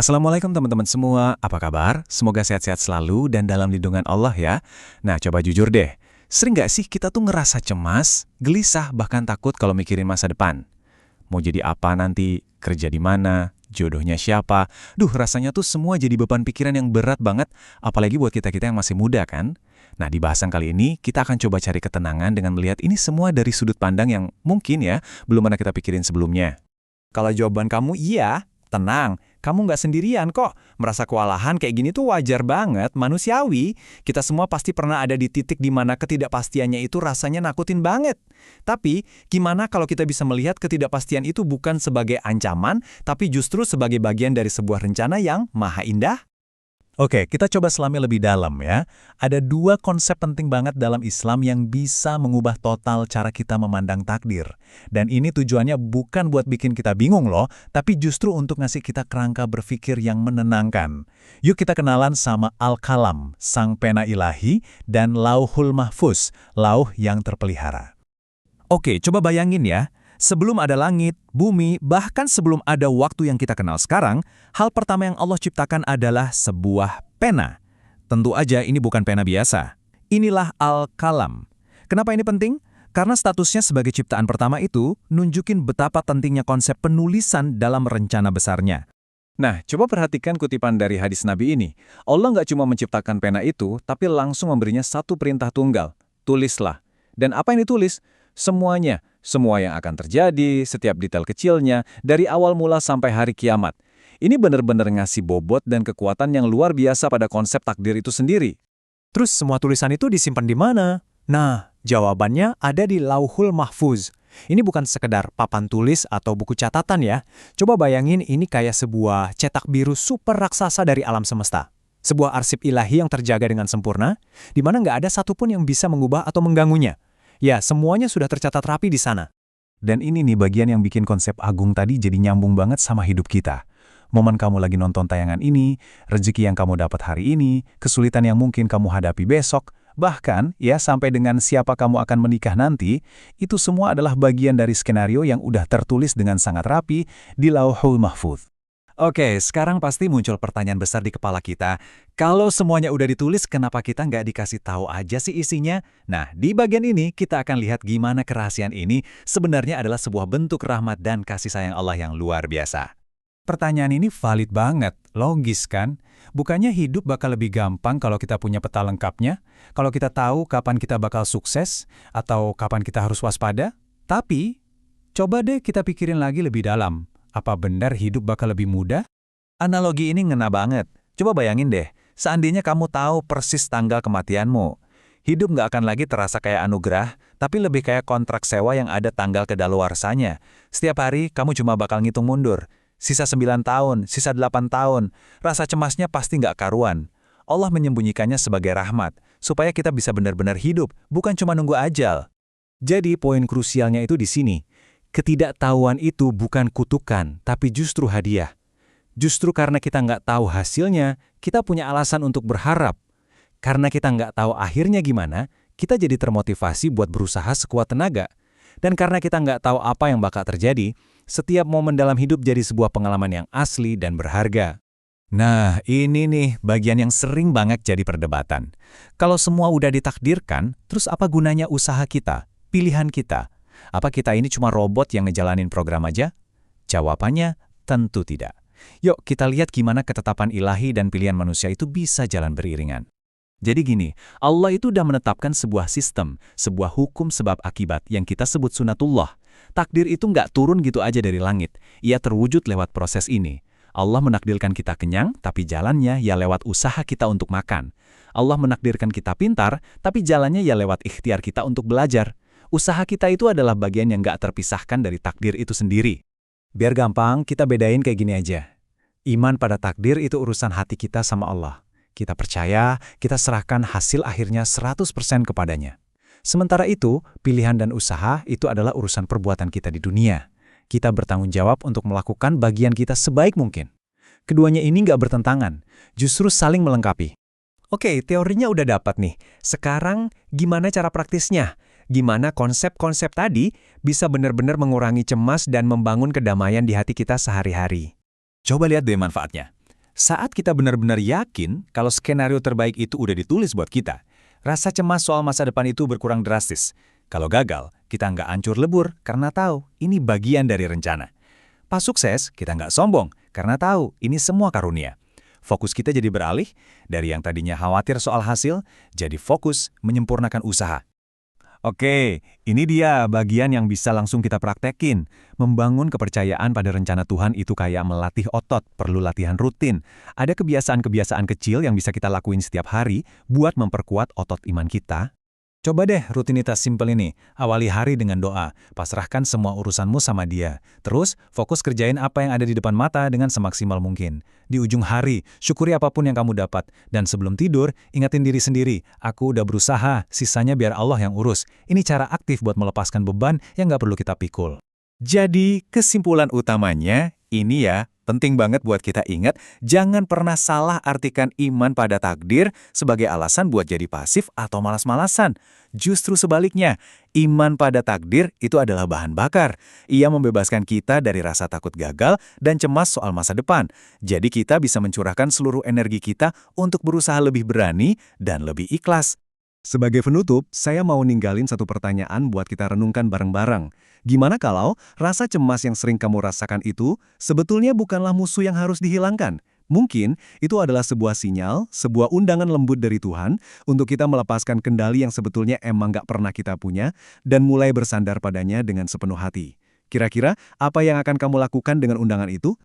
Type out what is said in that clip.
Assalamualaikum teman-teman semua, apa kabar? Semoga sehat-sehat selalu dan dalam lindungan Allah ya. Nah, coba jujur deh, sering nggak sih kita tuh ngerasa cemas, gelisah, bahkan takut kalau mikirin masa depan? Mau jadi apa nanti, kerja di mana, jodohnya siapa? Duh, rasanya tuh semua jadi beban pikiran yang berat banget, apalagi buat kita-kita yang masih muda kan? Nah, di bahasan kali ini, kita akan coba cari ketenangan dengan melihat ini semua dari sudut pandang yang mungkin ya, belum pernah kita pikirin sebelumnya. Kalau jawaban kamu iya, tenang, kamu nggak sendirian kok. Merasa kewalahan kayak gini tuh wajar banget, manusiawi. Kita semua pasti pernah ada di titik di mana ketidakpastiannya itu rasanya nakutin banget. Tapi, gimana kalau kita bisa melihat ketidakpastian itu bukan sebagai ancaman, tapi justru sebagai bagian dari sebuah rencana yang maha indah? Oke, kita coba selami lebih dalam ya. Ada dua konsep penting banget dalam Islam yang bisa mengubah total cara kita memandang takdir. Dan ini tujuannya bukan buat bikin kita bingung loh, tapi justru untuk ngasih kita kerangka berpikir yang menenangkan. Yuk kita kenalan sama Al-Kalam, sang pena ilahi, dan Lauhul Mahfuz, lauh yang terpelihara. Oke, coba bayangin ya. Sebelum ada langit, bumi, bahkan sebelum ada waktu yang kita kenal sekarang, hal pertama yang Allah ciptakan adalah sebuah pena. Tentu aja ini bukan pena biasa. Inilah Al-Kalam. Kenapa ini penting? Karena statusnya sebagai ciptaan pertama itu nunjukin betapa pentingnya konsep penulisan dalam rencana besarnya. Nah, coba perhatikan kutipan dari hadis Nabi ini. Allah nggak cuma menciptakan pena itu, tapi langsung memberinya satu perintah tunggal. Tulislah. Dan apa yang ditulis? Semuanya. Semua yang akan terjadi, setiap detail kecilnya, dari awal mula sampai hari kiamat. Ini benar-benar ngasih bobot dan kekuatan yang luar biasa pada konsep takdir itu sendiri. Terus semua tulisan itu disimpan di mana? Nah, jawabannya ada di Lauhul Mahfuz. Ini bukan sekedar papan tulis atau buku catatan ya. Coba bayangin ini kayak sebuah cetak biru super raksasa dari alam semesta. Sebuah arsip ilahi yang terjaga dengan sempurna, di mana nggak ada satupun yang bisa mengubah atau mengganggunya. Ya, semuanya sudah tercatat rapi di sana. Dan ini nih bagian yang bikin konsep agung tadi jadi nyambung banget sama hidup kita. Momen kamu lagi nonton tayangan ini, rezeki yang kamu dapat hari ini, kesulitan yang mungkin kamu hadapi besok, bahkan ya sampai dengan siapa kamu akan menikah nanti, itu semua adalah bagian dari skenario yang udah tertulis dengan sangat rapi di Lauhul Mahfuz. Oke, sekarang pasti muncul pertanyaan besar di kepala kita. Kalau semuanya udah ditulis, kenapa kita nggak dikasih tahu aja sih isinya? Nah, di bagian ini kita akan lihat gimana kerahasiaan ini sebenarnya adalah sebuah bentuk rahmat dan kasih sayang Allah yang luar biasa. Pertanyaan ini valid banget, logis kan? Bukannya hidup bakal lebih gampang kalau kita punya peta lengkapnya? Kalau kita tahu kapan kita bakal sukses? Atau kapan kita harus waspada? Tapi, coba deh kita pikirin lagi lebih dalam. Apa benar hidup bakal lebih mudah? Analogi ini ngena banget. Coba bayangin deh, seandainya kamu tahu persis tanggal kematianmu. Hidup nggak akan lagi terasa kayak anugerah, tapi lebih kayak kontrak sewa yang ada tanggal kedaluarsanya. Setiap hari kamu cuma bakal ngitung mundur. Sisa 9 tahun, sisa 8 tahun. Rasa cemasnya pasti nggak karuan. Allah menyembunyikannya sebagai rahmat, supaya kita bisa benar-benar hidup, bukan cuma nunggu ajal. Jadi poin krusialnya itu di sini. Ketidaktahuan itu bukan kutukan, tapi justru hadiah. Justru karena kita nggak tahu hasilnya, kita punya alasan untuk berharap. Karena kita nggak tahu akhirnya gimana, kita jadi termotivasi buat berusaha sekuat tenaga. Dan karena kita nggak tahu apa yang bakal terjadi, setiap momen dalam hidup jadi sebuah pengalaman yang asli dan berharga. Nah, ini nih bagian yang sering banget jadi perdebatan. Kalau semua udah ditakdirkan, terus apa gunanya usaha kita, pilihan kita? Apa kita ini cuma robot yang ngejalanin program aja? Jawabannya, tentu tidak. Yuk kita lihat gimana ketetapan ilahi dan pilihan manusia itu bisa jalan beriringan. Jadi gini, Allah itu udah menetapkan sebuah sistem, sebuah hukum sebab akibat yang kita sebut sunatullah. Takdir itu nggak turun gitu aja dari langit. Ia terwujud lewat proses ini. Allah menakdirkan kita kenyang, tapi jalannya ya lewat usaha kita untuk makan. Allah menakdirkan kita pintar, tapi jalannya ya lewat ikhtiar kita untuk belajar. Usaha kita itu adalah bagian yang nggak terpisahkan dari takdir itu sendiri. Biar gampang, kita bedain kayak gini aja. Iman pada takdir itu urusan hati kita sama Allah. Kita percaya, kita serahkan hasil akhirnya 100% kepadanya. Sementara itu, pilihan dan usaha itu adalah urusan perbuatan kita di dunia. Kita bertanggung jawab untuk melakukan bagian kita sebaik mungkin. Keduanya ini nggak bertentangan, justru saling melengkapi. Oke, teorinya udah dapat nih. Sekarang, gimana cara praktisnya? Gimana konsep-konsep tadi bisa benar-benar mengurangi cemas dan membangun kedamaian di hati kita sehari-hari? Coba lihat deh manfaatnya. Saat kita benar-benar yakin kalau skenario terbaik itu udah ditulis buat kita, rasa cemas soal masa depan itu berkurang drastis. Kalau gagal, kita nggak hancur lebur karena tahu ini bagian dari rencana. Pas sukses, kita nggak sombong karena tahu ini semua karunia. Fokus kita jadi beralih, dari yang tadinya khawatir soal hasil, jadi fokus menyempurnakan usaha. Oke, ini dia bagian yang bisa langsung kita praktekin. Membangun kepercayaan pada rencana Tuhan itu kayak melatih otot, perlu latihan rutin. Ada kebiasaan-kebiasaan kecil yang bisa kita lakuin setiap hari buat memperkuat otot iman kita. Coba deh rutinitas simpel ini. Awali hari dengan doa, pasrahkan semua urusanmu sama Dia. Terus, fokus kerjain apa yang ada di depan mata dengan semaksimal mungkin. Di ujung hari, syukuri apapun yang kamu dapat. Dan sebelum tidur, ingatin diri sendiri, aku udah berusaha, sisanya biar Allah yang urus. Ini cara aktif buat melepaskan beban yang nggak perlu kita pikul. Jadi, kesimpulan utamanya, ini ya, penting banget buat kita ingat, jangan pernah salah artikan iman pada takdir sebagai alasan buat jadi pasif atau malas-malasan. Justru sebaliknya, iman pada takdir itu adalah bahan bakar. Ia membebaskan kita dari rasa takut gagal dan cemas soal masa depan. Jadi kita bisa mencurahkan seluruh energi kita untuk berusaha lebih berani dan lebih ikhlas. Sebagai penutup, saya mau ninggalin satu pertanyaan buat kita renungkan bareng-bareng. Gimana kalau rasa cemas yang sering kamu rasakan itu sebetulnya bukanlah musuh yang harus dihilangkan? Mungkin itu adalah sebuah sinyal, sebuah undangan lembut dari Tuhan untuk kita melepaskan kendali yang sebetulnya emang gak pernah kita punya dan mulai bersandar padanya dengan sepenuh hati. Kira-kira apa yang akan kamu lakukan dengan undangan itu?